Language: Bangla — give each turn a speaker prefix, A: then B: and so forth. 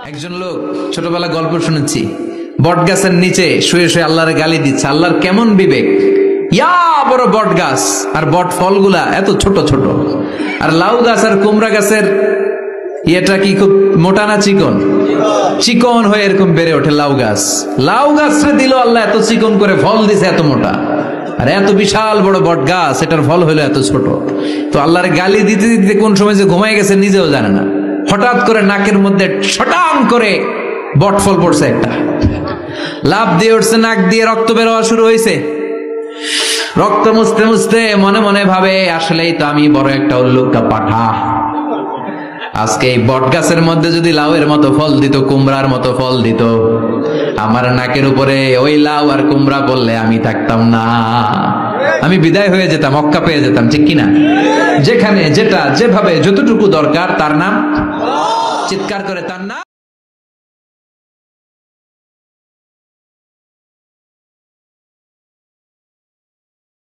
A: একজন লোক ছোটবেলা গল্প শুনেছি, বট গাছের নিচে শুয়ে শুয়ে আল্লাহর গালি দিচ্ছে। আল্লাহর কেমন বিবেক, ইয়া বড় বট গাছ আর বট ফলগুলা এত ছোট ছোট, আর লাউ গাছ আর কুমড়া গাছের ইয়েটা কি খুব মোটা না চিকন? চিকন হয়ে এরকম বেড়ে ওঠে লাউ গাছ। লাউ গাছরে দিল আল্লাহ এত চিকন করে, ফল দিছে এত মোটা। আর এত বিশাল বড় বট গাছ, এটার ফল হলো এত ছোট। তো আল্লাহর গালি দিতে দিতে কোন সময় যে ঘুমাই গেছে নিজেও জানে না। হঠাৎ করে নাকের মধ্যে ছটান করে বট ফল পড়ছে একটা, লাভ দিয়ে উঠছে, নাক দিয়ে রক্ত বেরোয়া শুরু হয়েছে। রক্ত মুছতে মুছতে মনে মনে ভাবে, আসলেই তো আমি বড় একটা উল্লুকা পাঠা। আজকে এই বট গাছের মধ্যে যদি লাউয়ের মতো ফল দিত, কুমড়ার মতো ফল দিত, আমার নাকের উপরে ওই লাউ আর কুমড়া বললে আমি থাকতাম না, আমি বিদায় হয়ে যেতাম, মক্কা পেয়ে যেতাম। ঠিক কিনা? যেখানে যেটা যেভাবে যতটুকু দরকার তার নাম চিৎকার করে তার নাম।